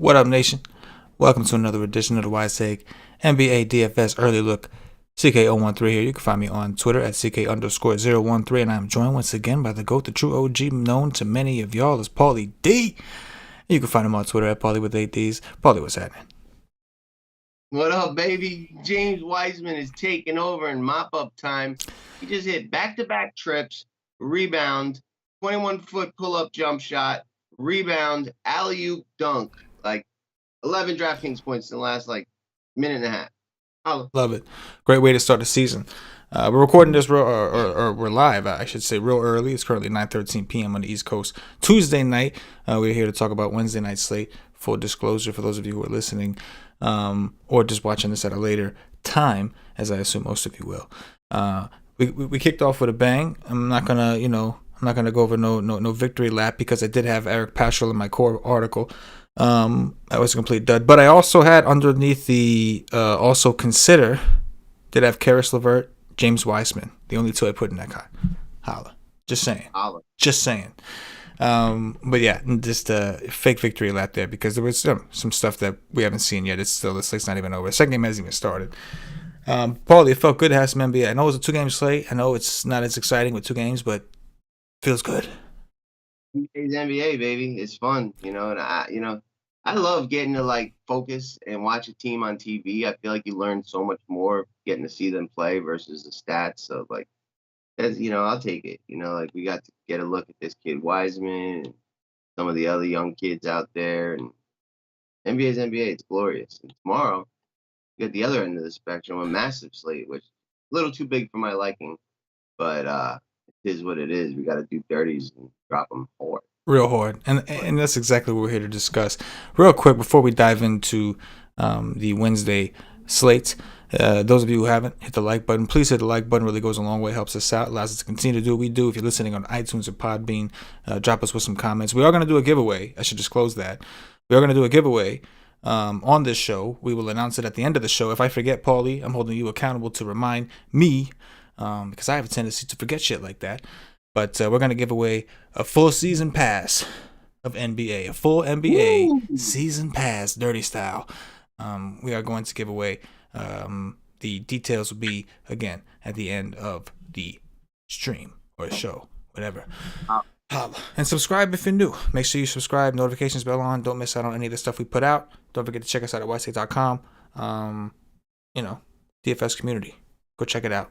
What up, nation? Welcome to another edition of the WiseTake NBA DFS Early Look. CK013 here. You can find me on Twitter at CK_013, and I'm joined once again by the GOAT, the true OG, known to many of y'all as Paulie D. You can find him on Twitter at Paulie with 8 Ds. Paulie, what's happening? What up, baby? James Wiseman is taking over in mop-up time. He just hit back-to-back trips, rebound, 21-foot pull-up jump shot, rebound, alley-oop dunk. Like 11 DraftKings points in the last minute and a half. Love it. Great way to start the season. We're recording this or we're live, I should say, real early. It's currently 9:13 p.m. on the East Coast. Tuesday night. We're here to talk about Wednesday night slate. Full disclosure for those of you who are listening, or just watching this at a later time, as I assume most of you will. We kicked off with a bang. I'm not gonna go over no victory lap because I did have Eric Paschal in my core article. That was a complete dud. But I also had underneath the also consider, did have Karis LeVert, James Wiseman. The only two I put in that guy. Holla. Just saying. Holla. Just saying. But yeah, just a fake victory lap there because there was some stuff that we haven't seen yet. It's still, the slate's not even over. The second game hasn't even started. Paulie, it felt good to have some NBA. I know it was a 2-game slate. I know it's not as exciting with 2 games, but feels good. It's NBA, baby. It's fun, and I love getting to focus and watch a team on TV. I feel like you learn so much more getting to see them play versus the stats. So I'll take it. We got to get a look at this kid Wiseman and some of the other young kids out there. And NBA's NBA. It's glorious. And tomorrow, you got the other end of the spectrum, a massive slate, which is a little too big for my liking. But it is what it is. We got to do dirties and drop them hard. Real hard. And that's exactly what we're here to discuss. Real quick, before we dive into the Wednesday slate, those of you who haven't hit the like button, please hit the like button. Really goes a long way, helps us out, allows us to continue to do what we do. If you're listening on iTunes or Podbean, drop us with some comments. We are going to do a giveaway. I should disclose that. We are going to do a giveaway on this show. We will announce it at the end of the show. If I forget, Paulie, I'm holding you accountable to remind me because I have a tendency to forget shit like that. But we're going to give away a full season pass of NBA, a full NBA season pass, dirty style. We are going to give away. The details will be, again, at the end of the stream or show, whatever. And subscribe if you're new. Make sure you subscribe, notifications bell on. Don't miss out on any of the stuff we put out. Don't forget to check us out at WiseTake.com. DFS community. Go check it out.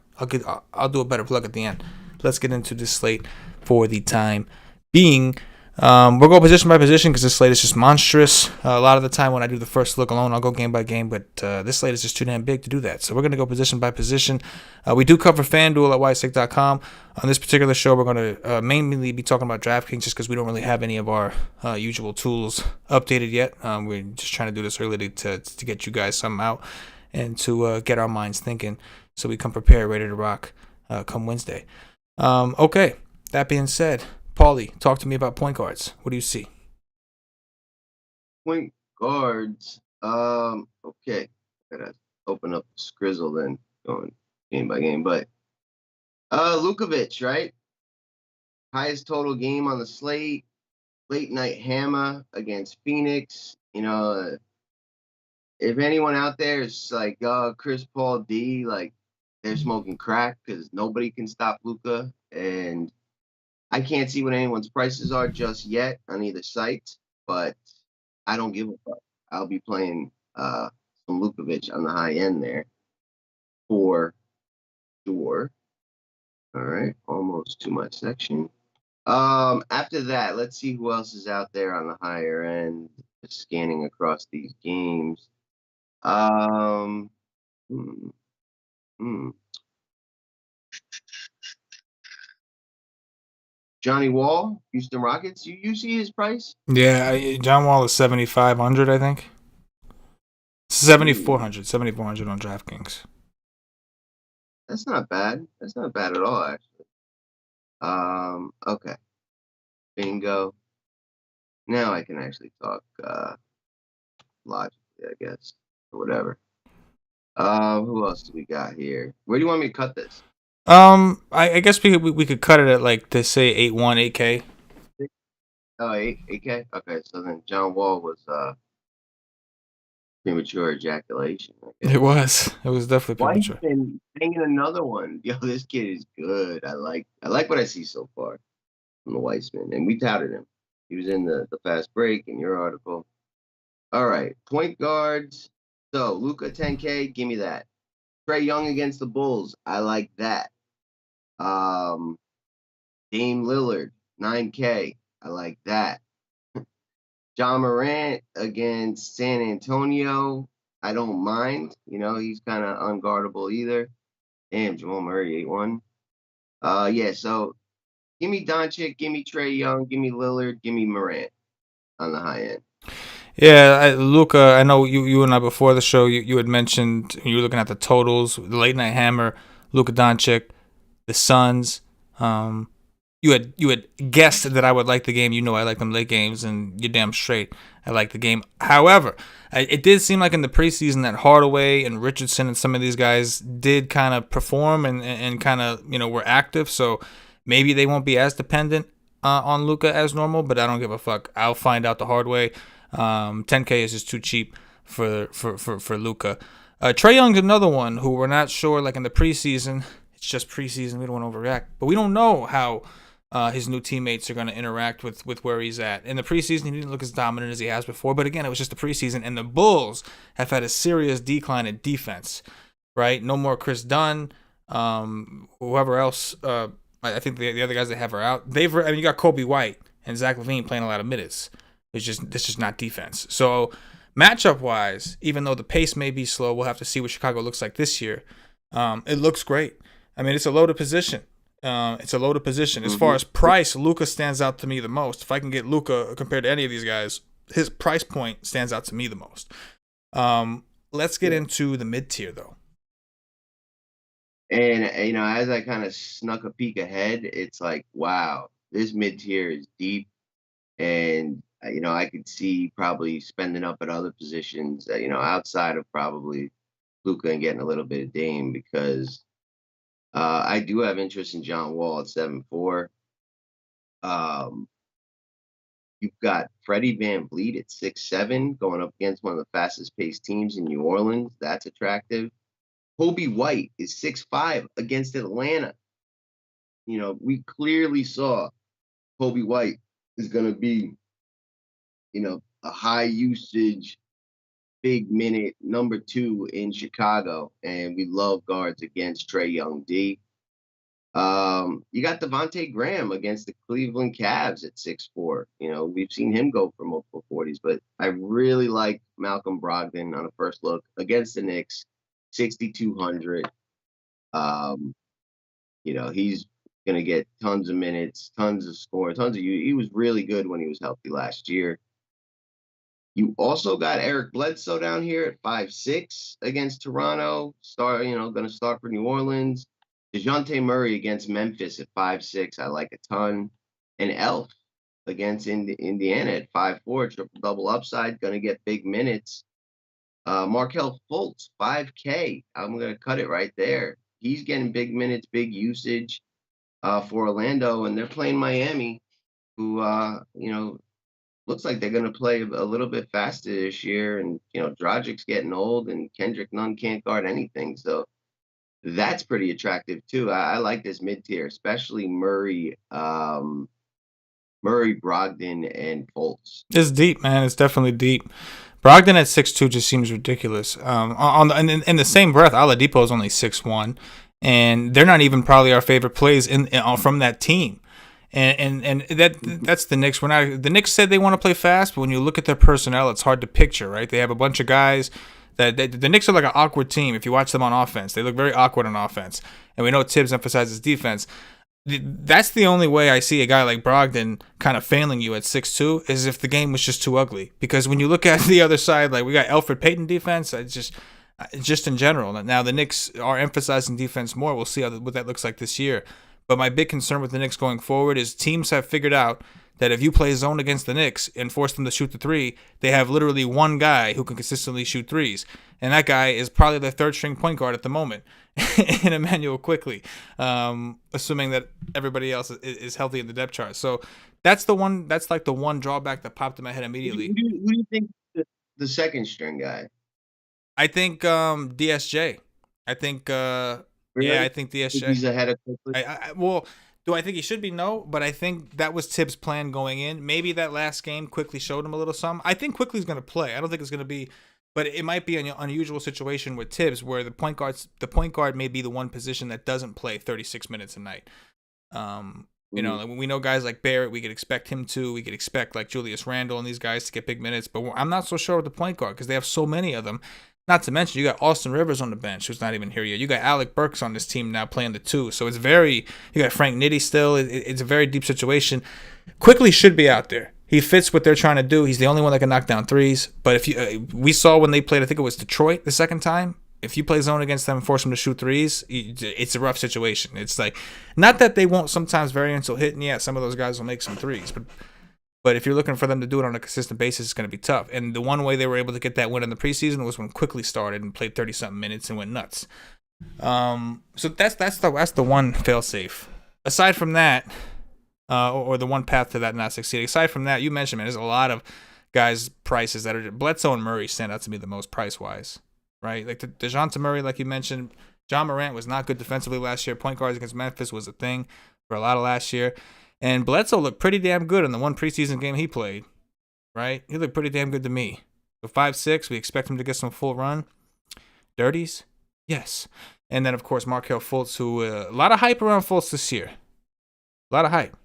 I'll do a better plug at the end. Let's get into this slate for the time being. We'll go position by position because this slate is just monstrous. A lot of the time when I do the first look alone, I'll go game by game, but this slate is just too damn big to do that. So we're going to go position by position. We do cover FanDuel at WiseTake.com. On this particular show, we're going to mainly be talking about DraftKings just because we don't really have any of our usual tools updated yet. We're just trying to do this early to get you guys something out and to get our minds thinking so we come prepared, ready to rock come Wednesday. Okay, that being said, Paulie, talk to me about point guards. What do you see? Point guards. Okay. Gotta open up the Skrizzle then, going game by game. But Lukovic, right? Highest total game on the slate. Late night hammer against Phoenix. If anyone out there is like, Chris Paul D, they're smoking crack because nobody can stop Luka. And I can't see what anyone's prices are just yet on either site, but I don't give a fuck. I'll be playing some Lukovic on the high end there for sure. All right, almost to my section. After that, let's see who else is out there on the higher end. Just scanning across these games. Johnny Wall, Houston Rockets. You see his price? Yeah, John Wall is 7,500, I think. 7,400 on DraftKings. That's not bad. That's not bad at all, actually. Okay. Bingo. Now I can actually talk logically, I guess, or whatever. Who else do we got here? Where do you want me to cut this? I guess we could cut it at they say 8K. Oh, 8K? Okay, so then John Wall was premature ejaculation. I It guess. was. It was definitely premature. Weissman hanging another one. Yo, this kid is good. I like what I see so far from the Weissman, and we touted him. He was in the fast break in your article. All right, point guards. So Luca 10K, give me that. Trae Young against the Bulls, I like that. Um, Dame Lillard 9K, I like that. John Morant against San Antonio, I don't mind. He's kind of unguardable either. Damn, Jamal Murray 8-1. Yeah. So give me Doncic, give me Trae Young, give me Lillard, give me Morant on the high end. Yeah, Luca, I know you and I before the show, you had mentioned you were looking at the totals, the late night hammer, Luka Doncic, the Suns. Um, you had guessed that I would like the game. You know I like them late games, and you're damn straight. I like the game. However, it did seem like in the preseason that Hardaway and Richardson and some of these guys did kind of perform and kind of were active. So maybe they won't be as dependent on Luka as normal. But I don't give a fuck. I'll find out the hard way. 10K is just too cheap for Luka. Trae Young's another one who we're not sure. Like in the preseason, it's just preseason. We don't want to overreact, but we don't know how his new teammates are going to interact with where he's at. In the preseason, he didn't look as dominant as he has before, but again, it was just the preseason, and the Bulls have had a serious decline in defense, right? No more Chris Dunn, whoever else, I think the other guys they have are out. You got Kobe White and Zach LaVine playing a lot of minutes. It's just not defense. So matchup-wise, even though the pace may be slow, we'll have to see what Chicago looks like this year. It looks great. I mean, it's a loaded position. As far as price, Luka stands out to me the most. If I can get Luka compared to any of these guys, his price point stands out to me the most. Let's get into the mid-tier, though. And, as I kind of snuck a peek ahead, it's like, wow, this mid-tier is deep. And, I could see probably spending up at other positions, outside of probably Luka and getting a little bit of Dame because I do have interest in John Wall at 7-4. You've got Freddie VanVleet at 6-7 going up against one of the fastest paced teams in New Orleans. That's attractive. Kobe White is 6-5 against Atlanta. We clearly saw Kobe White is going to be, a high usage, big minute number 2 in Chicago. And we love guards against Trae Young D. You got Devontae Graham against the Cleveland Cavs at 6-4. We've seen him go for multiple 40s, but I really like Malcolm Brogdon on a first look against the Knicks, 6,200. He's going to get tons of minutes, tons of scoring, tons of you. He was really good when he was healthy last year. You also got Eric Bledsoe down here at 5-6 against Toronto. Going to start for New Orleans. DeJounte Murray against Memphis at 5-6. I like a ton. And Elf against Indiana at 5-4. Triple-double upside. Going to get big minutes. Markelle Fultz, 5K. I'm going to cut it right there. He's getting big minutes, big usage for Orlando. And they're playing Miami, who, looks like they're going to play a little bit faster this year. And, Dragic's getting old and Kendrick Nunn can't guard anything. So that's pretty attractive too. I like this mid-tier, especially Murray, Brogdon, and Fultz. It's deep, man. It's definitely deep. Brogdon at 6'2" just seems ridiculous. In the same breath, Oladipo is only 6'1", and they're not even probably our favorite plays from that team. And that's the Knicks. The Knicks said they want to play fast, but when you look at their personnel, it's hard to picture, right? They have a bunch of guys that the Knicks are like an awkward team. If you watch them on offense, they look very awkward on offense. And we know Tibbs emphasizes defense. That's the only way I see a guy like Brogdon kind of failing you at 6'2" is if the game was just too ugly. Because when you look at the other side, like we got Elfrid Payton defense, just in general. Now the Knicks are emphasizing defense more. We'll see what that looks like this year. But my big concern with the Knicks going forward is teams have figured out that if you play zone against the Knicks and force them to shoot the three, they have literally one guy who can consistently shoot threes. And that guy is probably their third-string point guard at the moment in Emmanuel Quickley, assuming that everybody else is healthy in the depth chart. So that's the one drawback that popped in my head immediately. Who do you think the second-string guy? I think DSJ. I think yeah, Really? I think Think DSJ. he's ahead of Quickly? Well, do I think he should be? No, but I think that was Tibbs' plan going in. Maybe that last game quickly showed him a little something. I think quickly's going to play. I don't think it's going to be, but it might be an unusual situation with Tibbs where the point guard may be the one position that doesn't play 36 minutes a night. Like when we know guys like Barrett, we could expect him to. We could expect like Julius Randle and these guys to get big minutes, but I'm not so sure with the point guard because they have so many of them. Not to mention, you got Austin Rivers on the bench, who's not even here yet. You got Alec Burks on this team now playing the 2. So it's you got Frank Nitti still. It's a very deep situation. Quickly should be out there. He fits what they're trying to do. He's the only one that can knock down threes. But if we saw when they played, I think it was Detroit the second time. If you play zone against them and force them to shoot threes, it's a rough situation. It's like, not that they won't sometimes variance will hit, and yeah, some of those guys will make some threes, but if you're looking for them to do it on a consistent basis, it's going to be tough. And the one way they were able to get that win in the preseason was when Quickly started and played 30-something minutes and went nuts. So that's the one fail-safe. Aside from that, or the one path to that not succeeding. Aside from that, you mentioned, man, there's a lot of guys' prices that are Bledsoe and Murray stand out to me the most price-wise, right? Like DeJounte Murray, like you mentioned, John Morant was not good defensively last year. Point guards against Memphis was a thing for a lot of last year. And Bledsoe looked pretty damn good in the one preseason game he played, right? He looked pretty damn good to me. So 5'6", we expect him to get some full run. Dirties? Yes. And then, of course, Markelle Fultz, who a lot of hype around Fultz this year. A lot of hype.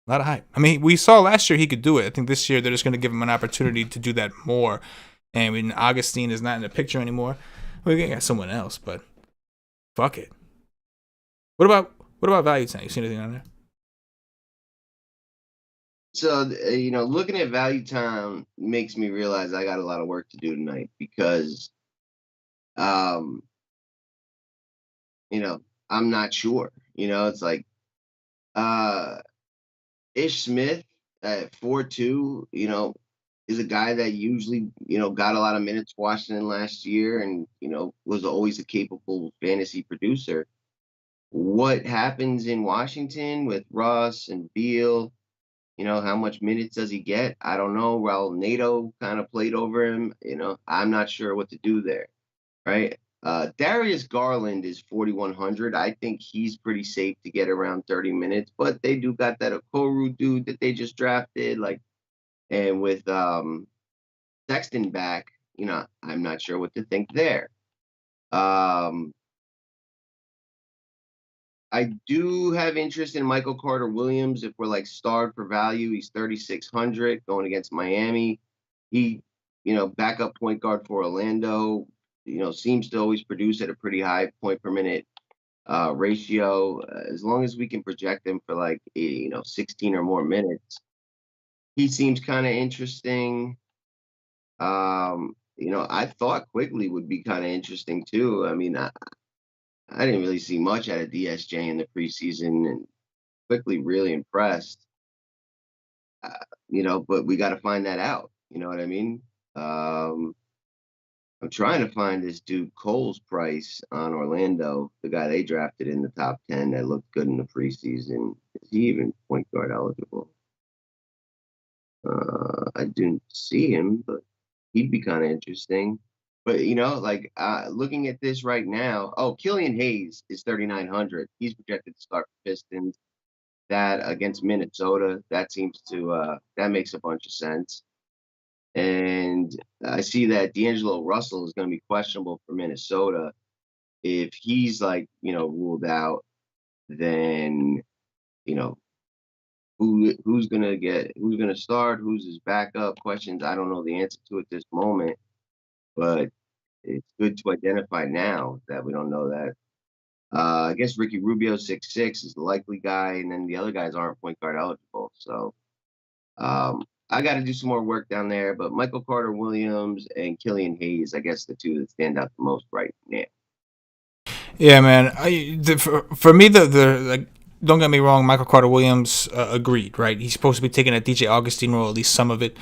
I mean, we saw last year he could do it. I think this year they're just going to give him an opportunity to do that more. And when Augustine is not in the picture anymore, we can get someone else, but fuck it. What about value time? You see anything on there? So, looking at Value Town makes me realize I got a lot of work to do tonight because, I'm not sure. It's like Ish Smith at 4.2, is a guy that usually, got a lot of minutes Washington last year and, was always a capable fantasy producer. What happens in Washington with Russ and Beal? How much minutes does he get? I don't know. Raul Nato kind of played over him. I'm not sure what to do there, right? Darius Garland is 4,100. I think he's pretty safe to get around 30 minutes, but they do got that Okoro dude that they just drafted. And with Sexton back, I'm not sure what to think there. I do have interest in Michael Carter Williams if we're like starved for value. He's 3,600 going against Miami. He, backup point guard for Orlando, seems to always produce at a pretty high point per minute ratio. As long as we can project him for 16 or more minutes, he seems kind of interesting. I thought Quickly would be kind of interesting too. I mean, I didn't really see much out of DSJ in the preseason, and Quickly really impressed. But we got to find that out. You know what I mean? I'm trying to find this dude Cole's price on Orlando, the guy they drafted in the top 10 that looked good in the preseason. Is he even point guard eligible? I didn't see him, but he'd be kind of interesting. But looking at this right now, Killian Hayes is 3,900. He's projected to start for Pistons. That against Minnesota, that seems to that makes a bunch of sense. And I see that D'Angelo Russell is going to be questionable for Minnesota. If he's ruled out, then who's gonna start? Who's his backup? Questions I don't know the answer to at this moment, but it's good to identify now that we don't know that. I guess Ricky Rubio 6'6" is the likely guy, and then the other guys aren't point guard eligible. So I got to do some more work down there. But Michael Carter Williams and Killian Hayes, I guess the two that stand out the most right now. Yeah, man. For me, don't get me wrong, Michael Carter Williams agreed, right? He's supposed to be taking a DJ Augustine role, at least some of it.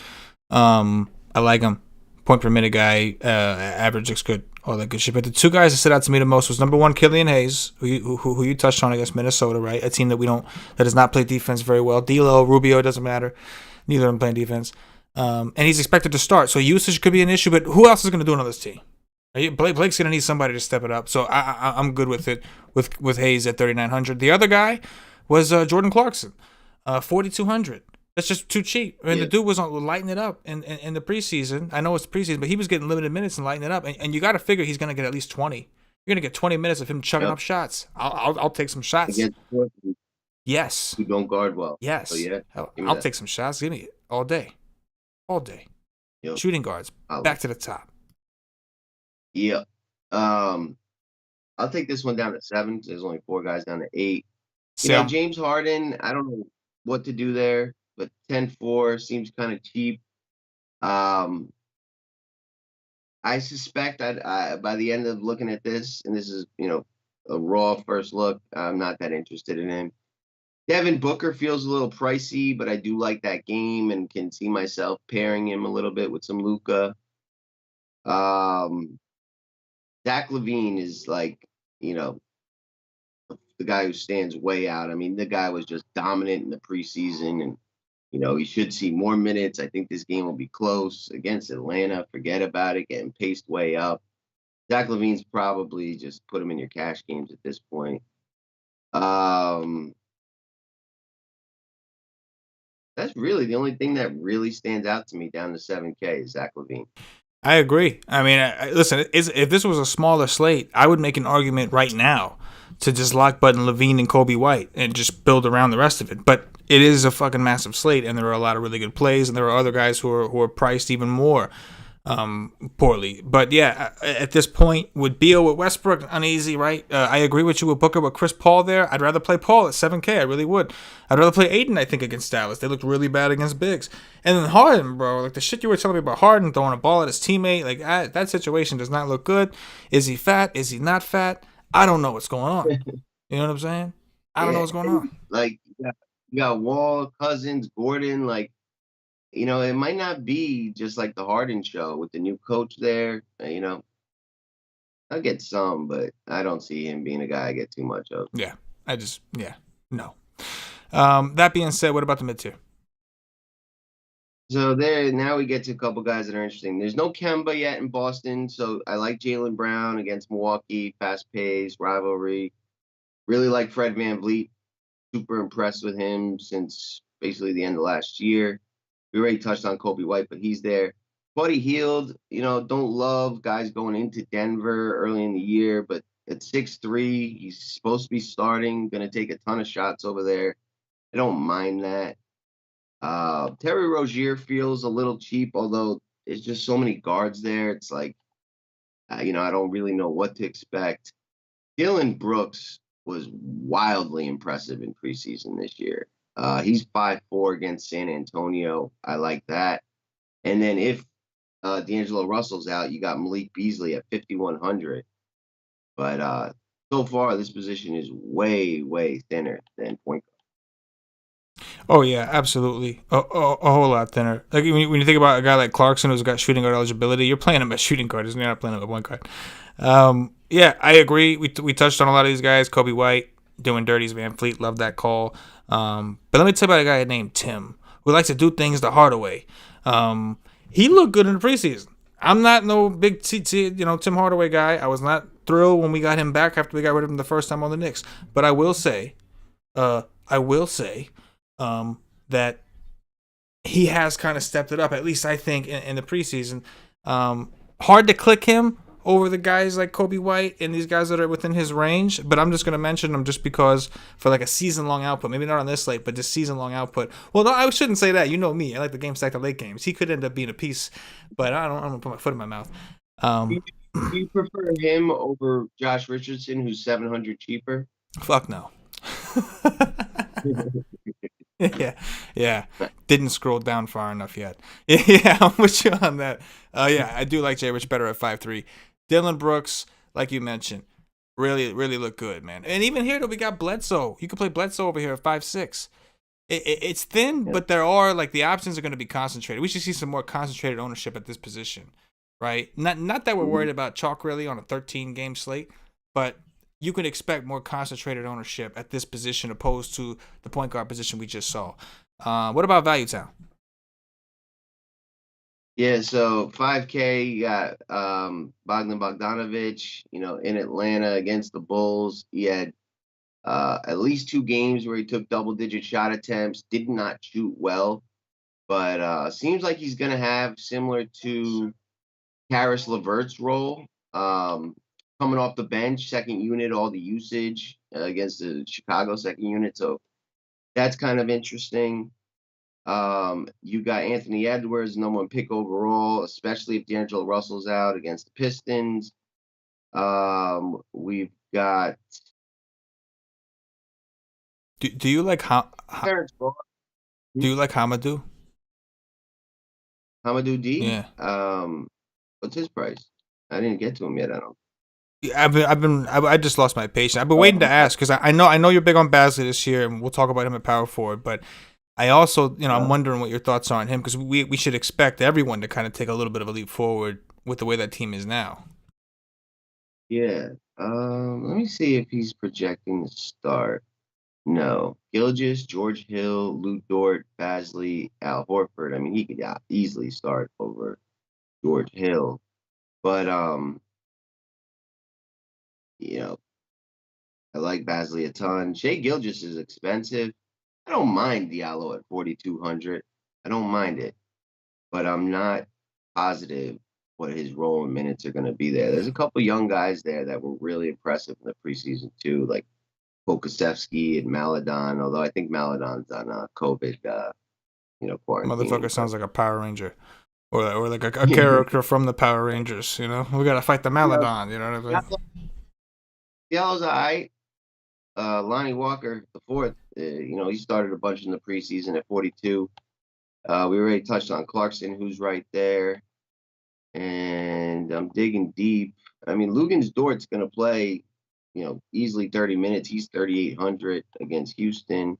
I like him. Point per minute guy, average looks good, all that good shit. But the two guys that stood out to me the most was number one, Killian Hayes, who you touched on against Minnesota, right? A team that does not play defense very well. D'Lo, Rubio, it doesn't matter. Neither of them playing defense. And he's expected to start, so usage could be an issue. But who else is going to do it on this team? Blake's gonna need somebody to step it up. So I'm good with it with Hayes at 3,900. The other guy was Jordan Clarkson, 4,200. That's just too cheap. I mean, the dude was lighting it up in the preseason. I know it's preseason, but he was getting limited minutes and lighting it up. And you got to figure he's gonna get at least 20. You're gonna get 20 minutes of him chugging up shots. I'll take some shots. Yes. Who don't guard well. Yes. So yeah, I'll take some shots. Give me it all day, all day. Yep. Shooting guards, back to the top. Yeah. I'll take this one down to 7. There's only 4 guys down to 8. James Harden, I don't know what to do there, but 10-4 seems kind of cheap. I suspect by the end of looking at this, and this is, a raw first look, I'm not that interested in him. Devin Booker feels a little pricey, but I do like that game and can see myself pairing him a little bit with some Luka. Zach LaVine is like, the guy who stands way out. I mean, the guy was just dominant in the preseason, and, he should see more minutes. I think this game will be close against Atlanta. Forget about it, getting paced way up. Zach LaVine's probably just put him in your cash games at this point. That's really the only thing that really stands out to me down to 7K is Zach LaVine. I agree. I mean, listen, if this was a smaller slate, I would make an argument right now to just lock button LaVine and Kobe White and just build around the rest of it. But it is a fucking massive slate, and there are a lot of really good plays, and there are other guys who are priced even more poorly. But yeah, at this point, with Beal, with Westbrook, uneasy, right? I agree with you with Booker, with Chris Paul there. I'd rather play Paul at 7K. I really would. I'd rather play Aiden, I think, against Dallas. They looked really bad against bigs. And then Harden, bro, like the shit you were telling me about Harden throwing a ball at his teammate, like that situation does not look good. Is he fat? Is he not fat? I don't know what's going on. You know what I'm saying? I don't know what's going on. Like, you got Wall, Cousins, Gordon, like, it might not be just like the Harden show with the new coach there. I'll get some, but I don't see him being a guy I get too much of. Yeah, no. That being said, what about the mid-tier? So now we get to a couple guys that are interesting. There's no Kemba yet in Boston, so I like Jaylen Brown against Milwaukee, fast pace, rivalry. Really like Fred VanVleet. Super impressed with him since basically the end of last year. We already touched on Kobe White, but he's there. Buddy Hield, don't love guys going into Denver early in the year, but at 6'3", he's supposed to be starting, going to take a ton of shots over there. I don't mind that. Terry Rozier feels a little cheap, although there's just so many guards there. It's like, I don't really know what to expect. Dylan Brooks was wildly impressive in preseason this year. He's 5'4" against San Antonio. I like that. And then if D'Angelo Russell's out, you got Malik Beasley at 5,100. But so far, this position is way, way thinner than point guard. Oh, yeah, absolutely. A whole lot thinner. Like when you think about a guy like Clarkson who's got shooting guard eligibility, you're playing him at shooting guard. You're not playing him at point guard. Yeah, I agree. We touched on a lot of these guys. Kobe White doing dirties, VanVleet, love that call. But let me tell you about a guy named Tim who likes to do things the harder way. He looked good in the preseason. I'm not no big Tim Hardaway guy. I was not thrilled when we got him back after we got rid of him the first time on the Knicks. But I will say that he has kind of stepped it up, at least I think, in the preseason. Hard to click him over the guys like Kobe White and these guys that are within his range, but I'm just going to mention them just because for like a season-long output, maybe not on this slate, but just season-long output. Well, no, I shouldn't say that. You know me. I like the game stack the late games. He could end up being a piece, but I'm going to put my foot in my mouth. Do you prefer him over Josh Richardson, who's 700 cheaper? Fuck no. Yeah. Didn't scroll down far enough yet. Yeah, I'm with you on that. Yeah, I do like Jay Rich better at 5'3". Dylan Brooks, like you mentioned, really, really look good, man. And even here, though, we got Bledsoe. You can play Bledsoe over here at 5'6". It's thin, but there are, like, the options are going to be concentrated. We should see some more concentrated ownership at this position, right? Not that we're worried about chalk, really, on a 13-game slate, but you can expect more concentrated ownership at this position opposed to the point guard position we just saw. What about Value Town? Yeah, so 5K, you got Bogdan Bogdanovic, in Atlanta against the Bulls. He had at least 2 games where he took double-digit shot attempts, did not shoot well, but seems like he's going to have similar to Karis LeVert's role, coming off the bench, second unit, all the usage against the Chicago second unit. So that's kind of interesting. You got Anthony Edwards, #1 pick overall, especially if D'Angelo Russell's out against the Pistons. We've got Do you like Terrence Ross, do you like Hamadou? Hamadou D. Yeah. What's his price? I didn't get to him yet. I don't. Yeah, I just lost my patience. I've been waiting to ask because I know you're big on Basley this year, and we'll talk about him at power forward. But I also, I'm wondering what your thoughts are on him because we should expect everyone to kind of take a little bit of a leap forward with the way that team is now. Yeah. Let me see if he's projecting to start. No. Gilgeous, George Hill, Luke Dort, Basley, Al Horford. I mean, he could easily start over George Hill. But I like Basley a ton. Shea Gilgeous is expensive. I don't mind Diallo at 4,200. I don't mind it, but I'm not positive what his role and minutes are going to be there. There's a couple young guys there that were really impressive in the preseason too, like Pokasevsky and Maladon. Although I think Maladon's on COVID, quarantine. Motherfucker sounds like a Power Ranger, or like a character from the Power Rangers. We gotta fight the Maladon. You know what I mean? Diallo's all right. Lonnie Walker, the fourth, he started a bunch in the preseason at 42. We already touched on Clarkson, who's right there. And I'm digging deep. I mean, Lugens Dort's going to play, easily 30 minutes. He's 3,800 against Houston.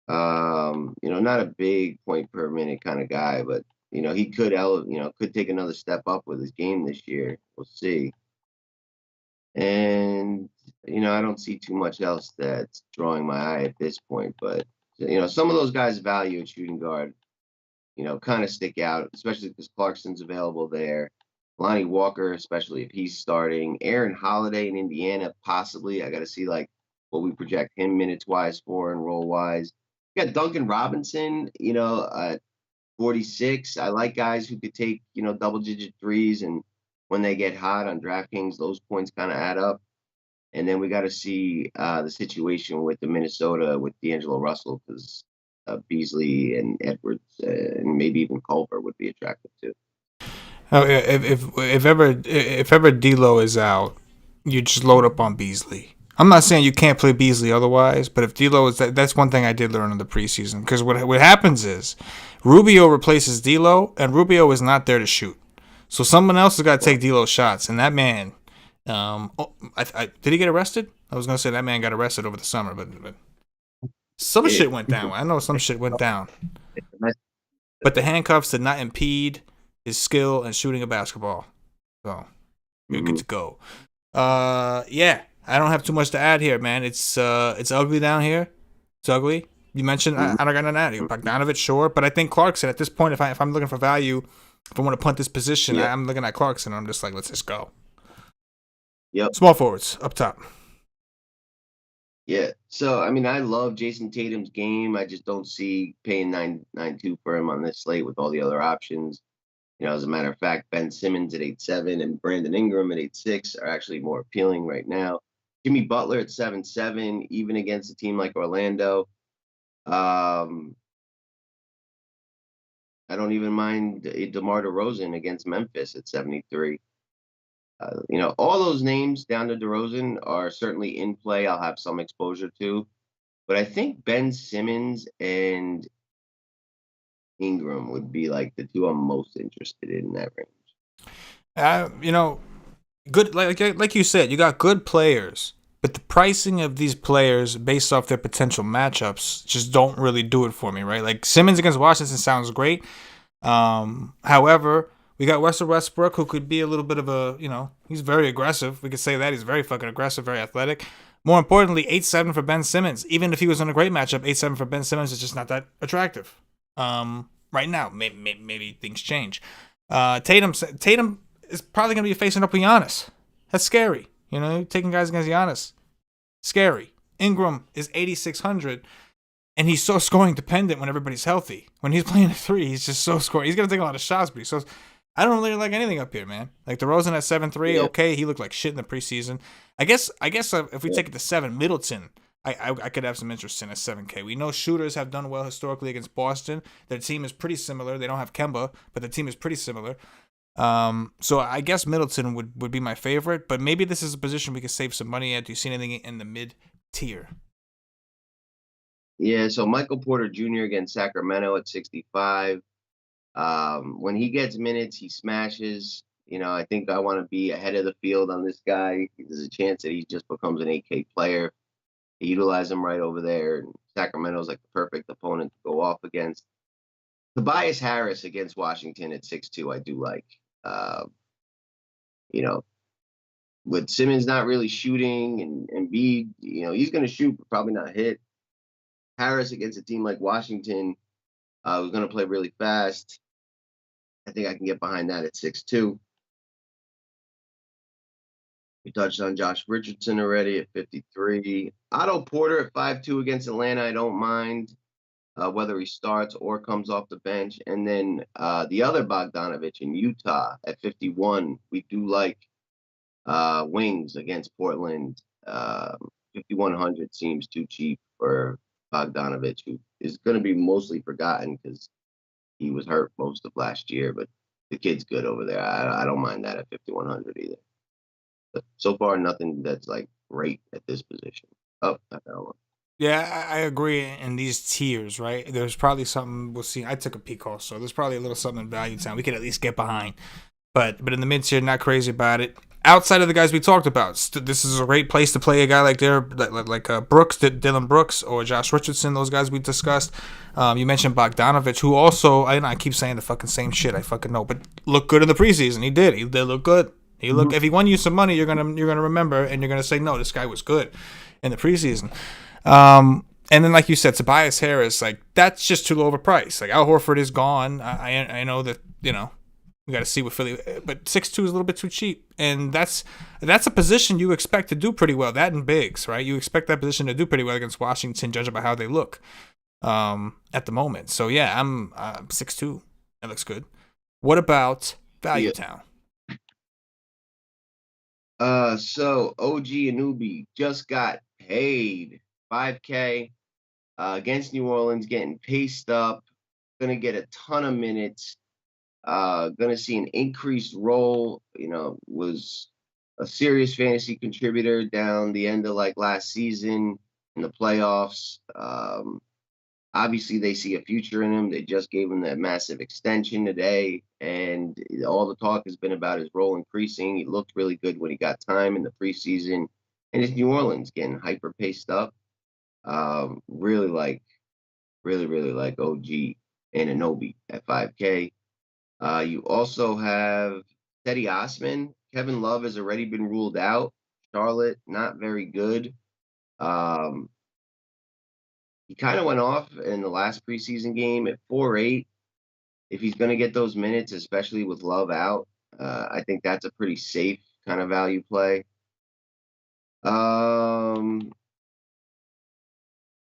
Not a big point per minute kind of guy, but, he could take another step up with his game this year. We'll see. And, I don't see too much else that's drawing my eye at this point. But, some of those guys' value at shooting guard, kind of stick out, especially because Clarkson's available there. Lonnie Walker, especially if he's starting. Aaron Holiday in Indiana, possibly. I got to see, what we project him minutes-wise for and role-wise. You got Duncan Robinson, at 46. I like guys who could take, double-digit threes, and when they get hot on DraftKings, those points kind of add up. And then we got to see the situation with the Minnesota with D'Angelo Russell, because Beasley and Edwards and maybe even Culver would be attractive too. Oh, yeah, if ever D'Lo is out, you just load up on Beasley. I'm not saying you can't play Beasley otherwise, but if D'Lo is that's one thing I did learn in the preseason, because what happens is Rubio replaces D'Lo, and Rubio is not there to shoot, so someone else has got to take D'Lo's shots, and that man, did he get arrested? I was gonna say that man got arrested over the summer, but some shit went down. I know some shit went down, but the handcuffs did not impede his skill in shooting a basketball, so we're good to go. Yeah, I don't have too much to add here, man. It's ugly down here. It's ugly. You mentioned I don't got nothing to add. Bogdanovic, sure, but I think Clarkson at this point, if I'm looking for value, if I want to punt this position, I'm looking at Clarkson. I'm just like, let's just go. Yep. Small forwards up top. Yeah. So I mean, I love Jason Tatum's game. I just don't see paying 9.92 for him on this slate with all the other options. As a matter of fact, Ben Simmons at 8.7 and Brandon Ingram at 8.6 are actually more appealing right now. Jimmy Butler at 7.7, even against a team like Orlando. I don't even mind DeMar DeRozan against Memphis at 73. All those names down to DeRozan are certainly in play. I'll have some exposure to, but I think Ben Simmons and Ingram would be like the two I'm most interested in that range. Good, like you said, you got good players, but the pricing of these players based off their potential matchups just don't really do it for me, right? Like Simmons against Washington sounds great. However, we got Russell Westbrook, who could be a little bit of a, he's very aggressive. We could say that. He's very fucking aggressive, very athletic. More importantly, 8.7 for Ben Simmons. Even if he was in a great matchup, 8.7 for Ben Simmons is just not that attractive. right now. Maybe things change. Tatum is probably going to be facing up with Giannis. That's scary. You know, taking guys against Giannis. Scary. Ingram is 8,600, and he's so scoring dependent when everybody's healthy. When he's playing a three, he's just so scoring. He's going to take a lot of shots, but he's so. I don't really like anything up here, man. Like DeRozan at 7-3, okay, he looked like shit in the preseason. I guess if we take it to 7, Middleton, I could have some interest in at 7K. We know shooters have done well historically against Boston. Their team is pretty similar. They don't have Kemba, but the team is pretty similar. So I guess Middleton would be my favorite, but maybe this is a position we could save some money at. Do you see anything in the mid tier? Yeah, so Michael Porter Jr. against Sacramento at 65. When he gets minutes, he smashes. You know, I think I want to be ahead of the field on this guy. There's a chance that he just becomes an 8K player. They utilize him right over there. And Sacramento's like the perfect opponent to go off against. Tobias Harris against Washington at 6'2", I do like. You know, with Simmons not really shooting and Embiid, you know, he's going to shoot, but probably not hit. Harris against a team like Washington, who's going to play really fast. I think I can get behind that at 6'2". We touched on Josh Richardson already at 53. Otto Porter at 5'2" against Atlanta, I don't mind whether he starts or comes off the bench. And then the other Bogdanovich in Utah at 51. We do like wings against Portland. 5,100 seems too cheap for Bogdanovich, who is going to be mostly forgotten because he was hurt most of last year, but the kid's good over there. I don't mind that at 5,100 either. But so far, nothing that's like great at this position. Oh, I found one. Yeah, I agree in these tiers, right? There's probably something we'll see. I took a peek also. There's probably a little something in Value Town we could at least get behind. But in the mid tier, not crazy about it. Outside of the guys we talked about, this is a great place to play a guy like Brooks, Dylan Brooks, or Josh Richardson. Those guys we discussed. You mentioned Bogdanovich, who also I keep saying the fucking same shit. I fucking know, but looked good in the preseason. He did look good. He looked. If he won you some money, you're gonna remember, and you're gonna say, no, this guy was good in the preseason. And then, like you said, Tobias Harris, like that's just too low of a price. Like Al Horford is gone. I know that, you know, we got to see what Philly, but 6'2" is a little bit too cheap, and that's a position you expect to do pretty well. That and bigs, right? You expect that position to do pretty well against Washington, judging by how they look at the moment. So yeah, I'm 6'2". That looks good. What about Value Town? So OG Anunoby just got paid 5K against New Orleans, getting paced up, gonna get a ton of minutes, gonna see an increased role. You know, was a serious fantasy contributor down the end of like last season in the playoffs. Obviously, they see a future in him. They just gave him that massive extension today, and all the talk has been about his role increasing. He looked really good when he got time in the preseason, and it's New Orleans getting hyper paced up. Really like OG Anunoby at 5K. You also have Teddy Osman. Kevin Love has already been ruled out. Charlotte, not very good. He kind of went off in the last preseason game at 4.8. If he's going to get those minutes, especially with Love out, I think that's a pretty safe kind of value play.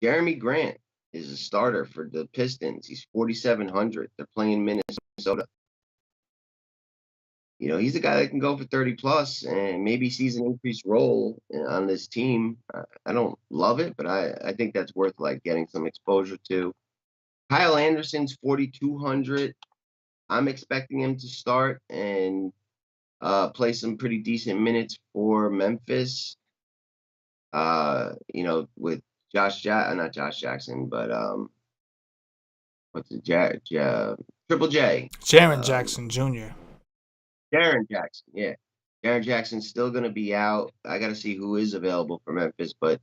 Jeremy Grant is a starter for the Pistons. He's 4,700. They're playing Minnesota. You know, he's a guy that can go for 30 plus and maybe sees an increased role on this team. I don't love it, but I think that's worth like getting some exposure to. Kyle Anderson's 4,200. I'm expecting him to start and play some pretty decent minutes for Memphis. You know, with not Josh Jackson, but what's it? Triple J. Jaren Jackson Jr. Jaren Jackson, yeah. Jaren Jackson's still going to be out. I got to see who is available for Memphis, but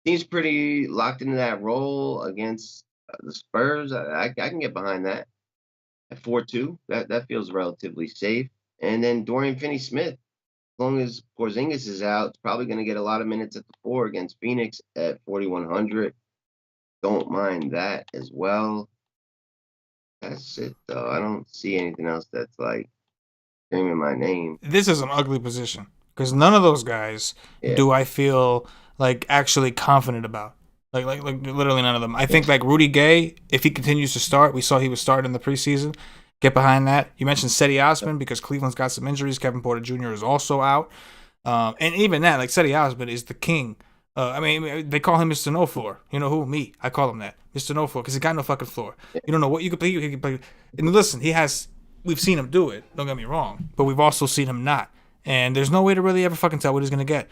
he's pretty locked into that role against the Spurs. I can get behind that at 4.2. That feels relatively safe. And then Dorian Finney-Smith, as long as Porzingis is out, it's probably going to get a lot of minutes at the 4 against Phoenix at 4,100. Don't mind that as well. That's it, though. I don't see anything else that's like screaming my name. This is an ugly position because none of those guys Yeah. do I feel like actually confident about. Like literally none of them. I think like Rudy Gay, if he continues to start, we saw he was starting in the preseason. Get behind that. You mentioned Cedi Osman because Cleveland's got some injuries. Kevin Porter Jr. is also out. And even that, like Cedi Osman is the king. I mean, they call him Mr. No Floor. You know who? Me. I call him that. Mr. No Floor because he got no fucking floor. You don't know what you could play. He can play. And listen, he has. We've seen him do it. Don't get me wrong. But we've also seen him not. And there's no way to really ever fucking tell what he's going to get.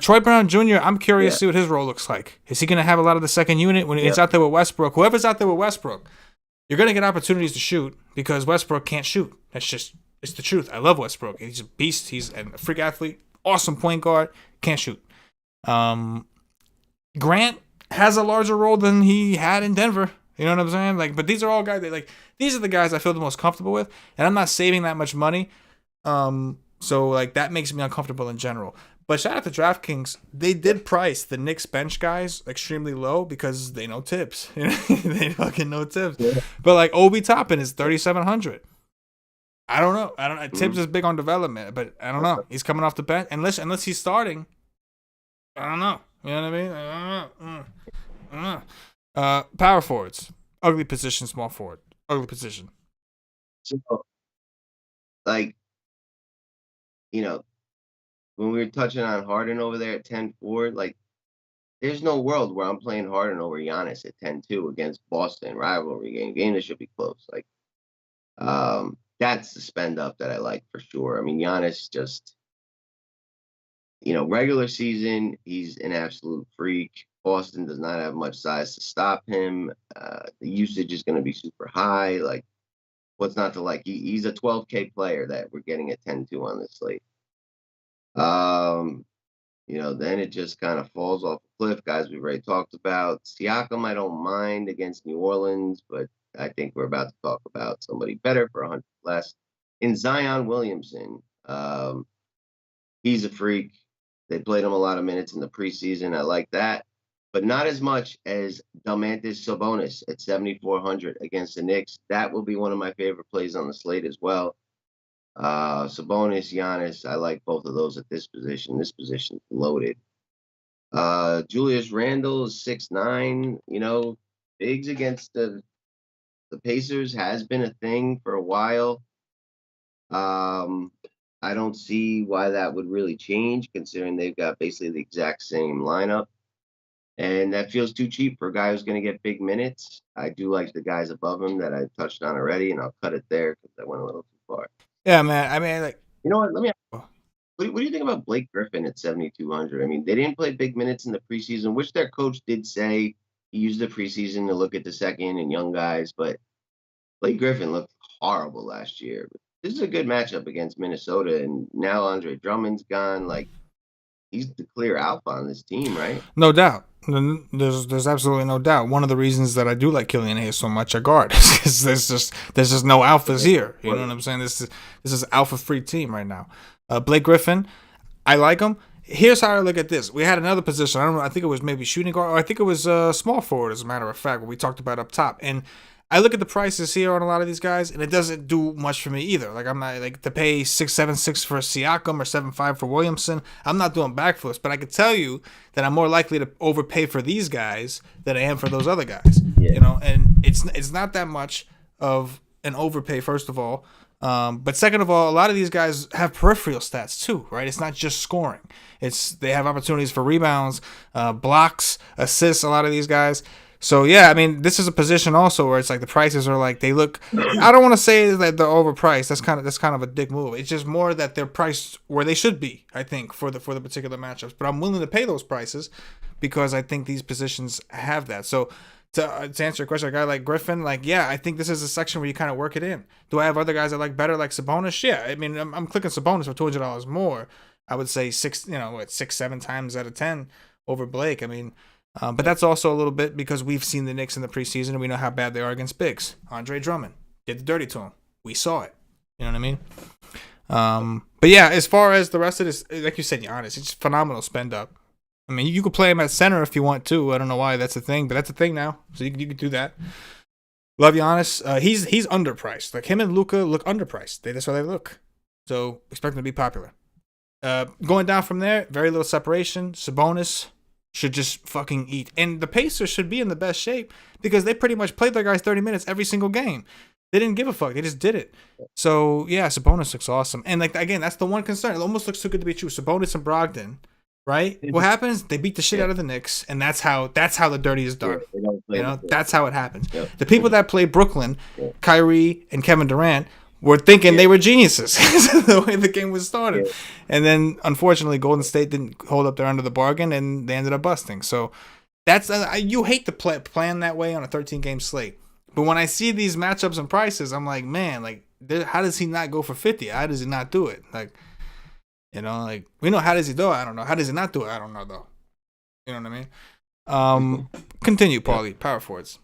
Troy Brown Jr., I'm curious to see what his role looks like. Is he going to have a lot of the second unit when he's out there with Westbrook? Whoever's out there with Westbrook, you're going to get opportunities to shoot because Westbrook can't shoot. It's the truth. I love Westbrook. He's a beast. He's a freak athlete. Awesome point guard. Can't shoot. Grant has a larger role than he had in Denver. You know what I'm saying? Like, but these are all guys that like these are the guys I feel the most comfortable with, and I'm not saving that much money. So like that makes me uncomfortable in general. But shout out to DraftKings. They did price the Knicks bench guys extremely low because they know tips. They fucking know tips. Yeah. But like Obi Toppin is 3,700. I don't know. Tibbs is big on development, but I don't know. He's coming off the bench unless he's starting. I don't know. You know what I mean? I don't know. Power forwards, ugly position, small forward, ugly position. So, like, you know, when we were touching on Harden over there at 10-4, like, there's no world where I'm playing Harden over Giannis at 10-2 against Boston rivalry game that should be close. Like, that's the spend up that I like for sure. I mean, Giannis just, regular season, he's an absolute freak. Boston does not have much size to stop him. The usage is going to be super high. Like, what's not to like? He's a 12K player that we're getting at 10-2 on this slate. Then it just kind of falls off a cliff. Guys we've already talked about. Siakam, I don't mind against New Orleans, but I think we're about to talk about somebody better for 100 less. In Zion Williamson, he's a freak. They played him a lot of minutes in the preseason. I like that, but not as much as Domantas Sabonis at 7,400 against the Knicks. That will be one of my favorite plays on the slate as well. Sabonis, Giannis, I like both of those at this position. This position's loaded. Julius Randle is 6'9". Bigs against the Pacers has been a thing for a while. I don't see why that would really change, considering they've got basically the exact same lineup. And that feels too cheap for a guy who's going to get big minutes. I do like the guys above him that I touched on already, and I'll cut it there because I went a little too far. Yeah, man. I mean, like, you know what? Let me ask, what do you think about Blake Griffin at 7,200? I mean, they didn't play big minutes in the preseason, which their coach did say he used the preseason to look at the second and young guys, but Blake Griffin looked horrible last year. But this is a good matchup against Minnesota, and now Andre Drummond's gone. Like, he's the clear alpha on this team, right? No doubt. There's absolutely no doubt. One of the reasons that I do like Killian Hayes so much at guard is because there's just no alphas here. You know what I'm saying? This is an alpha free team right now. Blake Griffin, I like him. Here's how I look at this. We had another position. I don't know. I think it was maybe shooting guard, or I think it was small forward, as a matter of fact, what we talked about up top. And I look at the prices here on a lot of these guys, and it doesn't do much for me either. Like, I'm not like to pay 6.76 for Siakam or 7.5 for Williamson. I'm not doing backflips, but I can tell you that I'm more likely to overpay for these guys than I am for those other guys. Yeah. And it's not that much of an overpay, first of all. But second of all, a lot of these guys have peripheral stats too, right? It's not just scoring. They have opportunities for rebounds, blocks, assists. A lot of these guys. So yeah, I mean, this is a position also where it's like the prices are like they look. I don't want to say that they're overpriced. That's kind of a dick move. It's just more that they're priced where they should be, I think, for the particular matchups. But I'm willing to pay those prices because I think these positions have that. So to answer your question, a guy like Griffin, like, yeah, I think this is a section where you kind of work it in. Do I have other guys I like better, like Sabonis? Yeah, I mean, I'm clicking Sabonis for $200 more. I would say 6-7 times out of 10 over Blake. I mean. But that's also a little bit because we've seen the Knicks in the preseason and we know how bad they are against bigs. Andre Drummond did the dirty to him. We saw it. You know what I mean? But yeah, as far as the rest of this, like you said, Giannis, it's phenomenal spend up. I mean, you could play him at center if you want to. I don't know why that's a thing, but that's a thing now. So you can do that. Love Giannis. He's underpriced. Like him and Luka look underpriced. That's how they look. So expect them to be popular. Going down from there, very little separation. Sabonis should just fucking eat. And the Pacers should be in the best shape because they pretty much played their guys 30 minutes every single game. They didn't give a fuck. They just did it. So, yeah, Sabonis looks awesome. And, like, again, that's the one concern. It almost looks too good to be true. Sabonis and Brogdon, right? What happens? They beat the shit out of the Knicks, and that's how the dirty is done. That's how it happens. The people that play Brooklyn, Kyrie and Kevin Durant, were thinking they were geniuses the way the game was started. And then, unfortunately, Golden State didn't hold up their end of the bargain, and they ended up busting. So that's you hate to plan that way on a 13-game slate. But when I see these matchups and prices, I'm like, man, like, how does he not go for 50? How does he not do it? Like, we know how does he do it? I don't know. How does he not do it? I don't know, though. You know what I mean? Continue, Paulie. Power forwards.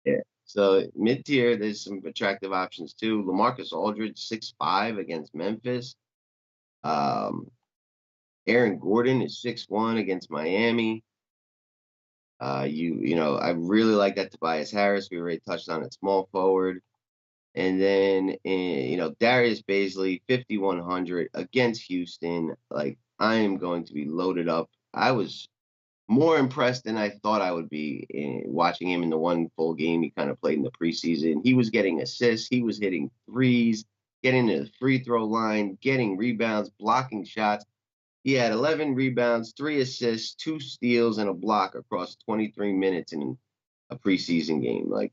Yeah. So mid-tier, there's some attractive options too. LaMarcus Aldridge, 6'5" against Memphis. Aaron Gordon is 6'1" against Miami. I really like that Tobias Harris. We already touched on it, small forward. And then, Darius Baisley, 5,100 against Houston. Like, I am going to be loaded up. I was more impressed than I thought I would be watching him in the one full game he kind of played in the preseason. He was getting assists. He was hitting threes, getting to the free throw line, getting rebounds, blocking shots. He had 11 rebounds, 3 assists, 2 steals, and a block across 23 minutes in a preseason game. Like,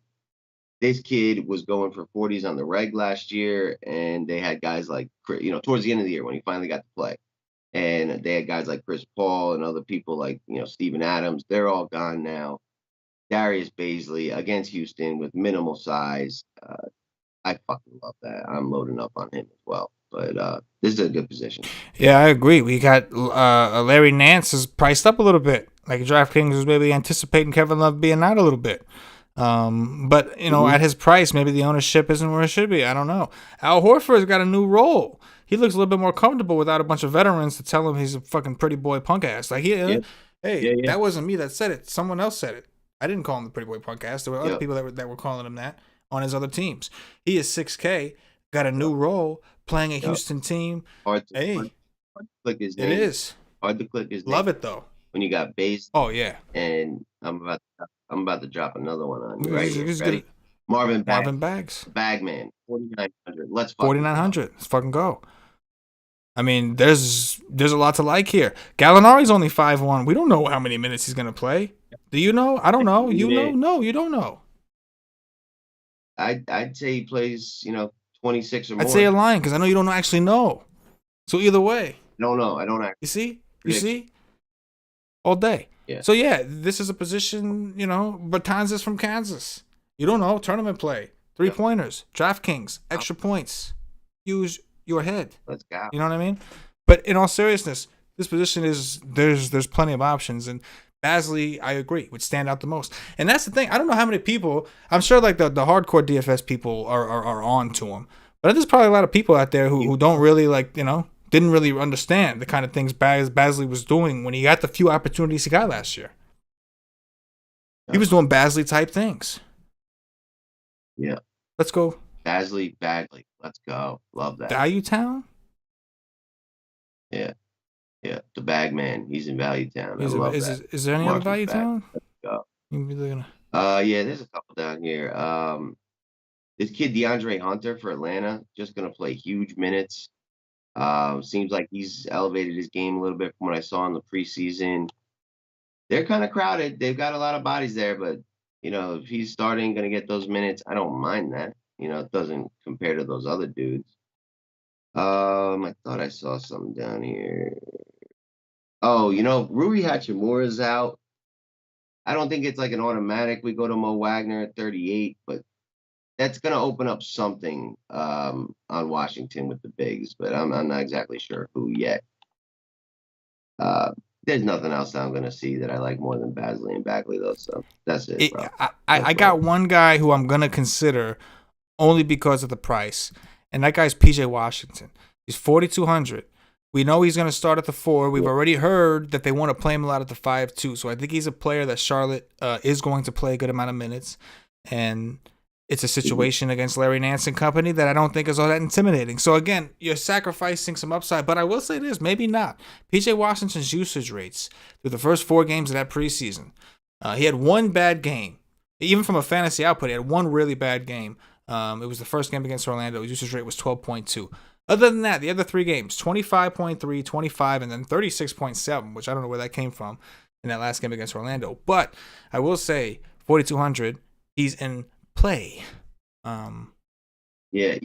this kid was going for 40s on the reg last year, and they had guys like, towards the end of the year when he finally got to play. And they had guys like Chris Paul and other people like, Steven Adams. They're all gone now. Darius Baisley against Houston with minimal size. I fucking love that. I'm loading up on him as well. But this is a good position. Yeah, I agree. We got Larry Nance is priced up a little bit. Like DraftKings was maybe anticipating Kevin Love being out a little bit. But, at his price, maybe the ownership isn't where it should be. I don't know. Al Horford's got a new role. He looks a little bit more comfortable without a bunch of veterans to tell him he's a fucking pretty boy punk ass. Like, that wasn't me that said it. Someone else said it. I didn't call him the pretty boy punk ass. There were other people that were calling him that on his other teams. He is 6K, got a new role, playing a Houston team. Hard to click his name. It is. Hard to click his name. Love it, though. When you got base. Oh, yeah. And I'm about to drop another one on you right here. Ready? Marvin Bags. Bagman, 4,900. Let's 4,900. Let's fucking go. I mean, there's a lot to like here. Gallinari's only 5'1". We don't know how many minutes he's gonna play. Do you know? I don't know. You know? No, you don't know. I'd say he plays, 26 or more. I'd say a line because I know you don't actually know. So either way. I don't know. I don't actually. You see? All day. Yeah. So yeah, this is a position, Bertans is from Kansas. You don't know. Tournament play. 3-pointers. DraftKings. Extra points. Use your head. Let's go. You know what I mean? But in all seriousness, this position is there's plenty of options, and Basley, I agree, would stand out the most. And that's the thing. I don't know how many people. I'm sure like the hardcore DFS people are on to him, but there's probably a lot of people out there who don't really didn't really understand the kind of things Basley was doing when he got the few opportunities he got last year. He was doing Basley type things. Yeah. Let's go. Bagley. Let's go. Love that. Value Town? Yeah. Yeah. The Bagman. He's in Value Town. I love that. Is there any other Value Town? Let's go. Yeah, there's a couple down here. This kid, DeAndre Hunter for Atlanta, just going to play huge minutes. Seems like he's elevated his game a little bit from what I saw in the preseason. They're kind of crowded. They've got a lot of bodies there, but, if he's starting, going to get those minutes, I don't mind that. It doesn't compare to those other dudes. I thought I saw something down here. Oh, Rui Hachimura is out. I don't think it's like an automatic. We go to Mo Wagner at 38, but that's going to open up something on Washington with the bigs, but I'm not exactly sure who yet. There's nothing else I'm going to see that I like more than Basley and Bagley, though, so that's it, bro. I got one guy who I'm going to consider only because of the price, and that guy's PJ Washington. He's 4,200. We know he's going to start at the 4. We've already heard that they want to play him a lot at the 5 too, so I think he's a player that Charlotte is going to play a good amount of minutes. and it's a situation against Larry Nance and company that I don't think is all that intimidating. So again, you're sacrificing some upside, but I will say this, maybe not. PJ Washington's usage rates through the first 4 games of that preseason, he had one bad game. Even from a fantasy output, he had one really bad game. It was the first game against Orlando. His usage rate was 12.2. Other than that, the other 3 games, 25.3, 25, and then 36.7, which I don't know where that came from in that last game against Orlando. But I will say, 4,200, he's in play. Yeah,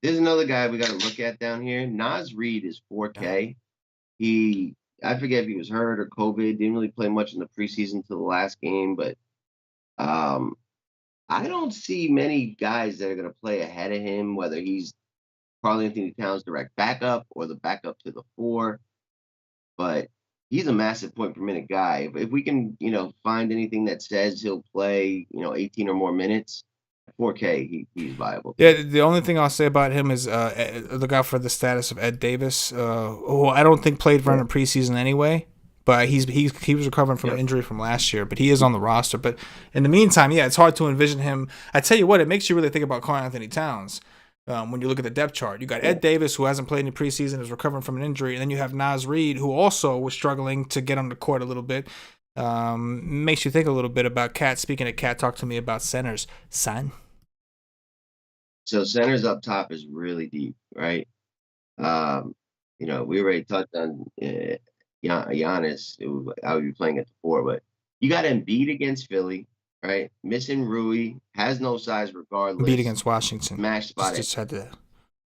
there's another guy we got to look at down here. Nas Reed is 4K. I forget if he was hurt or COVID. Didn't really play much in the preseason till the last game, but I don't see many guys that are going to play ahead of him, whether he's Karl-Anthony Towns' direct backup or the backup to the 4. But he's a massive point per minute guy. If we can, find anything that says he'll play, 18 or more minutes, 4K, he's viable. Yeah, the only thing I'll say about him is look out for the status of Ed Davis, who I don't think played for in the preseason anyway. But he was recovering from an injury from last year, but he is on the roster. But in the meantime, yeah, it's hard to envision him. I tell you what, it makes you really think about Karl-Anthony Towns when you look at the depth chart. You got Ed Davis, who hasn't played in the preseason, is recovering from an injury, and then you have Nas Reed, who also was struggling to get on the court a little bit. Makes you think a little bit about Cat. Speaking of Cat, talk to me about centers, son. So centers up top is really deep, right? We already touched on Giannis. I would be playing at the 4, but you got Embiid against Philly, right? Missing Rui, has no size regardless. Embiid against Washington. Smash spot just had to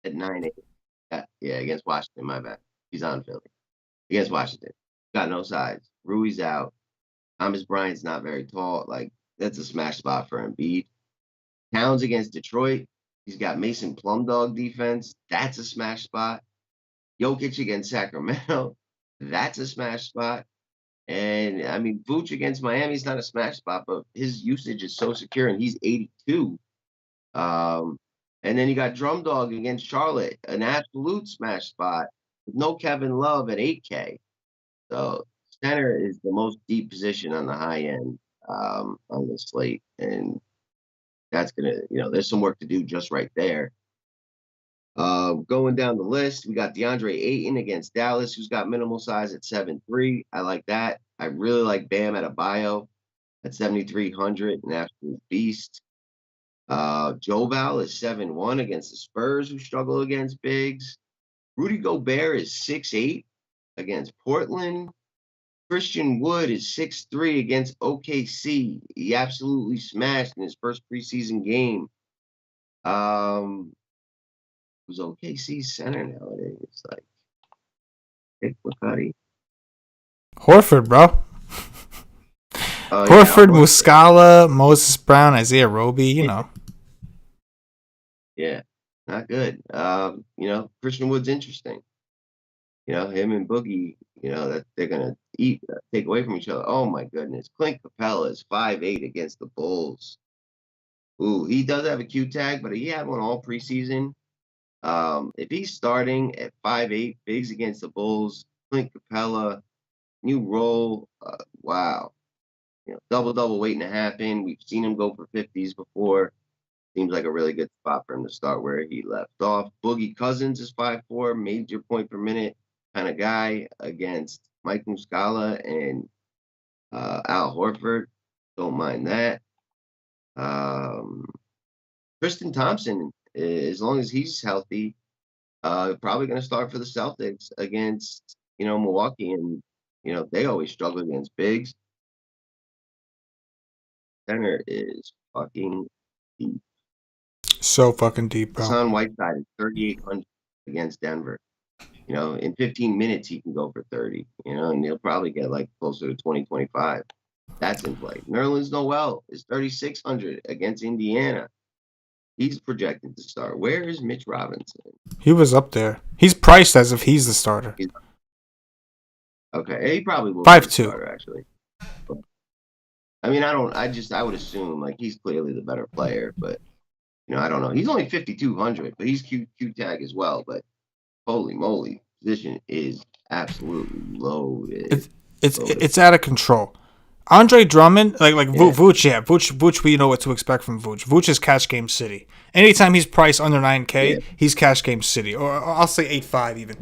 at 9-8. Yeah, against Washington. My bad. He's on Philly against Washington. Got no size. Rui's out. Thomas Bryant's not very tall. Like, that's a smash spot for Embiid. Towns against Detroit. He's got Mason Plumdog defense. That's a smash spot. Jokic against Sacramento. That's a smash spot. And, I mean, Vooch against Miami is not a smash spot, but his usage is so secure, and he's 82. And then you got Drum Dog against Charlotte, an absolute smash spot with no Kevin Love at 8K. So center is the most deep position on the high end on the slate. And that's going to, there's some work to do just right there. Going down the list, we got DeAndre Ayton against Dallas, who's got minimal size at 7'3". I like that. I really like Bam Adebayo at 7,300, an absolute beast. Joe Val is 7'1" against the Spurs, who struggle against bigs. Rudy Gobert is 6'8" against Portland. Christian Wood is 6'3" against OKC. He absolutely smashed in his first preseason game. Who's OKC's center nowadays? It's like Nick McCuddy. Horford, bro. Horford, Muscala, Moses Brown, Isaiah Roby, Yeah, not good. Christian Wood's interesting. Him and Boogie, that they're going to take away from each other. Oh, my goodness. Clint Capella is 5'8" against the Bulls. Ooh, he does have a Q tag, but he had one all preseason. If he's starting at 5'8", bigs against the Bulls, Clint Capella, new role, wow. Double waiting to happen. We've seen him go for 50s before. Seems like a really good spot for him to start where he left off. Boogie Cousins is 5'4", major point per minute kind of guy against Mike Muscala and Al Horford. Don't mind that. Tristan Thompson, as long as he's healthy, probably going to start for the Celtics against, Milwaukee. And, they always struggle against bigs. Center is fucking deep. So fucking deep, bro. Hassan Whiteside is 3,800 against Denver. In 15 minutes, he can go for 30, and he'll probably get like closer to 20, 25. That's in play. Nerlens Noel is 3,600 against Indiana. He's projected to start. Where is Mitch Robinson? He was up there. He's priced as if he's the starter. Okay, he probably will 5'2" be the starter, actually. But, I mean, I would assume like he's clearly the better player, but I don't know. He's only 5,200, but he's Q tag as well. But holy moly, position is absolutely loaded. It's out of control. Andre Drummond, like Yeah. Vooch, yeah, Vooch, we know what to expect from Vooch. Vooch is cash game city. Anytime he's priced under 9K, Yeah. he's cash game city, or I'll say 8.5 even.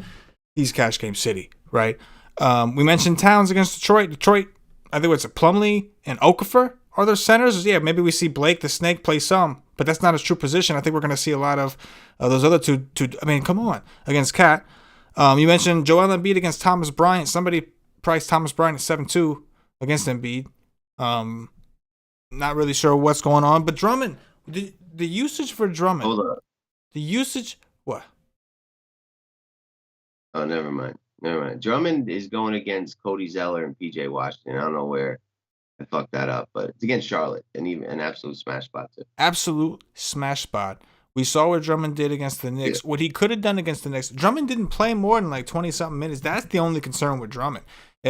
He's cash game city, right? We mentioned Towns against Detroit. Detroit, I think it's a Plumlee and Okafor are their centers. Yeah, maybe we see Blake the Snake play some, but that's not his true position. I think we're going to see a lot of those other two. I mean, come on, against Cat. You mentioned Joel Embiid against Thomas Bryant. Somebody priced Thomas Bryant at 7.2 against Embiid. Not really sure what's going on, but Drummond, the usage for Drummond. Hold up. The usage, what? Oh, never mind. Drummond is going against Cody Zeller and PJ Washington. I don't know where I fucked that up, but it's against Charlotte, and even an absolute smash spot too. Absolute smash spot. We saw what Drummond did against the Knicks. Yeah. What he could have done against the Knicks. Drummond didn't play more than like 20-something minutes. That's the only concern with Drummond.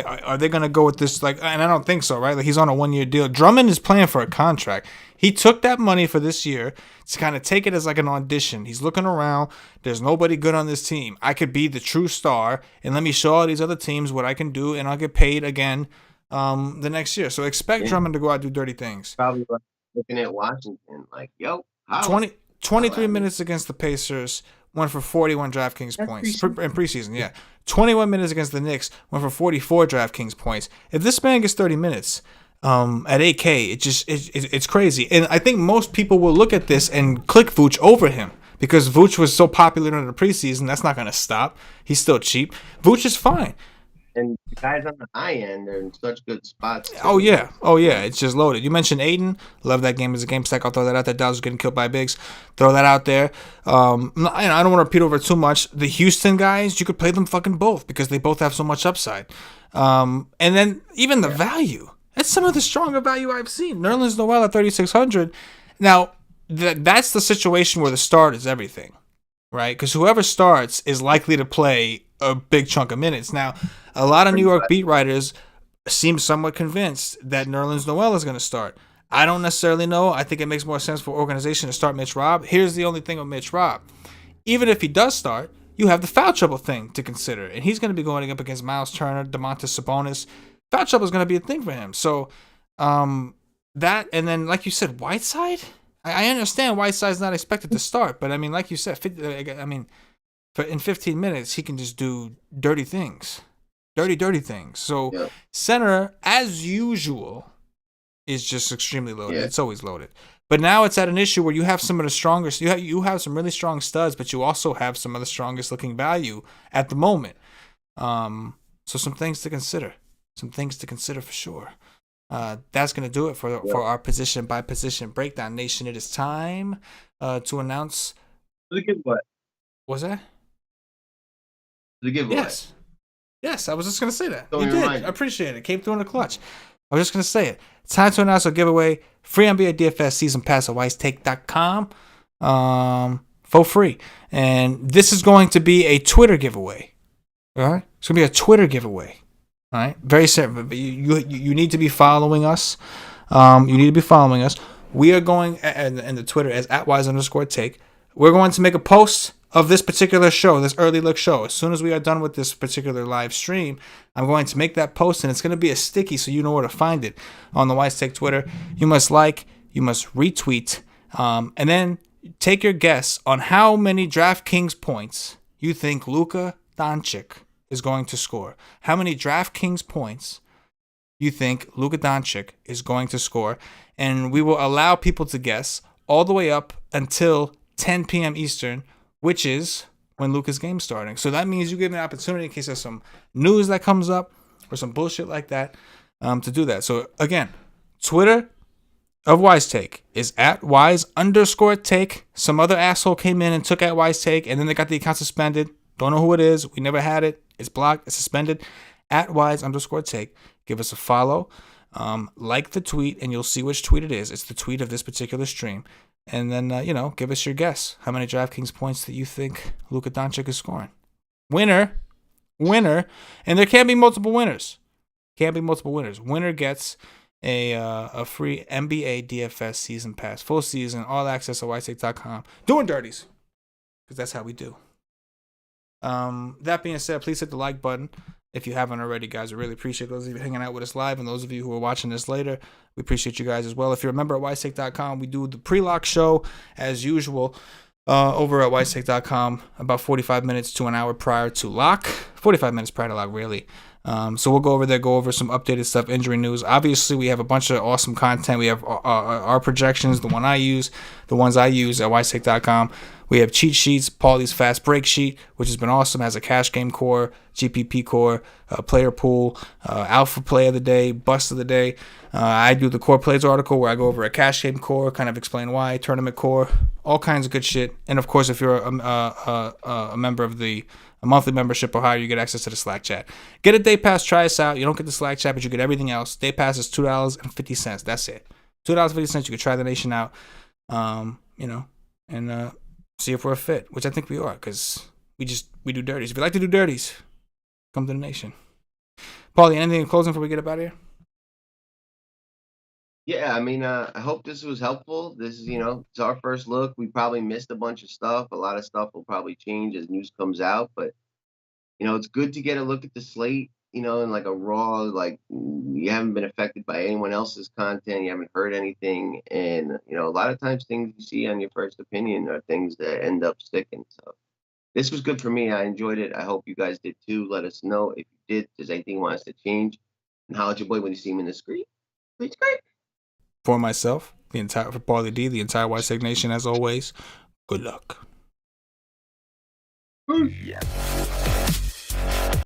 Are they going to go with this? Like, and I don't think so, right? Like, he's on a 1-year deal. Drummond is playing for a contract. He took that money for this year to kind of take it as like an audition. He's looking around. There's nobody good on this team. I could be the true star, and let me show all these other teams what I can do, and I'll get paid again the next year. So expect Drummond to go out and do dirty things. Probably looking at Washington like, yo, how? 23 minutes against the Pacers, went for 41 DraftKings points. In preseason, yeah. 21 minutes against the Knicks, went for 44 DraftKings points. If this man gets 30 minutes at 8K, it's crazy. And I think most people will look at this and click Vooch over him because Vooch was so popular in the preseason. That's not going to stop. He's still cheap. Vooch is fine. And the guys on the high end are in such good spots too. Oh yeah. It's just loaded. You mentioned Aiden. Love that game as a game stack. I'll throw that out there. Dallas was getting killed by Biggs. Throw that out there. I don't want to repeat over too much. The Houston guys, you could play them fucking both because they both have so much upside. And then even the value. That's some of the stronger value I've seen. Nerlens Noel at 3,600. Now, that's the situation where the start is everything, right? Because whoever starts is likely to play a big chunk of minutes. Now, a lot of New York beat writers seem somewhat convinced that Nerlens Noel is going to start. I don't necessarily know. I think it makes more sense for organization to start Mitch Rob. Here's the only thing with Mitch Rob. Even if he does start, you have the foul trouble thing to consider. And he's going to be going up against Miles Turner, Domantas Sabonis. Foul trouble is going to be a thing for him. So that, and then like you said, Whiteside? I understand Whiteside's not expected to start. But I mean, like you said, in 15 minutes, he can just do dirty things. Dirty things. So center, as usual, is just extremely loaded. Yeah. It's always loaded. But now it's at an issue where you have some of the strongest. You have some really strong studs, but you also have some of the strongest looking value at the moment. So some things to consider. Some things to consider for sure. That's going to do it for our position by position breakdown. Nation, it is time to announce. The giveaway. Was that? The giveaway. Yes, I was just going to say that. You did. I appreciate it. Came through in the clutch. I was just going to say it. It's time to announce our giveaway. Free NBA DFS season pass at WiseTake.com for free. And this is going to be a Twitter giveaway. All right? It's going to be a Twitter giveaway. All right? Very simple. You need to be following us. We are going, and the Twitter is at @wise_take. We're going to make a post of this particular show, this early look show. As soon as we are done with this particular live stream, I'm going to make that post, and it's going to be a sticky so you know where to find it on the WiseTake Twitter. You must like, you must retweet, and then take your guess on how many DraftKings points you think Luka Doncic is going to score. How many DraftKings points you think Luka Doncic is going to score, and we will allow people to guess all the way up until 10 p.m. Eastern, which is when Luka's game's starting. So that means you give an opportunity in case there's some news that comes up or some bullshit like that to do that. So again, Twitter of WiseTake is at @wise_take. Some other asshole came in and took at WiseTake, and then they got the account suspended. Don't know who it is. We never had it. It's blocked. It's suspended. At @wise_take. Give us a follow. Like the tweet, and you'll see which tweet it is. It's the tweet of this particular stream. And then, give us your guess. How many DraftKings points that you think Luka Doncic is scoring? Winner. And there can be multiple winners. Winner gets a free NBA DFS season pass. Full season, all access at WiseTake.com. Doing dirties. Because that's how we do. That being said, please hit the like button. If you haven't already, guys, we really appreciate those of you hanging out with us live, and those of you who are watching this later, we appreciate you guys as well. If you're a member at WiseTake.com, we do the pre-lock show as usual over at WiseTake.com about 45 minutes to an hour prior to lock. 45 minutes prior to lock, really. So we'll go over there, go over some updated stuff, injury news. Obviously, we have a bunch of awesome content. We have our projections, the ones I use at WiseTake.com. We have cheat sheets, Paulie's fast break sheet, which has been awesome. Has a cash game core, GPP core, player pool, alpha play of the day, bust of the day. I do the core plays article where I go over a cash game core, kind of explain why, tournament core, all kinds of good shit. And of course, if you're a member of a monthly membership or higher, you get access to the Slack chat. Get a day pass, try us out. You don't get the Slack chat, but you get everything else. Day pass is $2.50. That's it. $2.50. You can try the nation out, and see if we're a fit, which I think we are, because we do dirties. If you like to do dirties, come to the nation. Paulie, anything in closing before we get up out of here? Yeah, I mean, I hope this was helpful. This is, it's our first look. We probably missed a bunch of stuff. A lot of stuff will probably change as news comes out, but it's good to get a look at the slate, in like a raw, like you haven't been affected by anyone else's content. You haven't heard anything. And, a lot of times things you see on your first opinion are things that end up sticking. So this was good for me. I enjoyed it. I hope you guys did too. Let us know if you did. If there's anything you want us to change. And holla at your boy when you see him in the screen. Please, great. For myself, for Paulie D, the entire WiseTake Nation, as always, good luck. Yeah.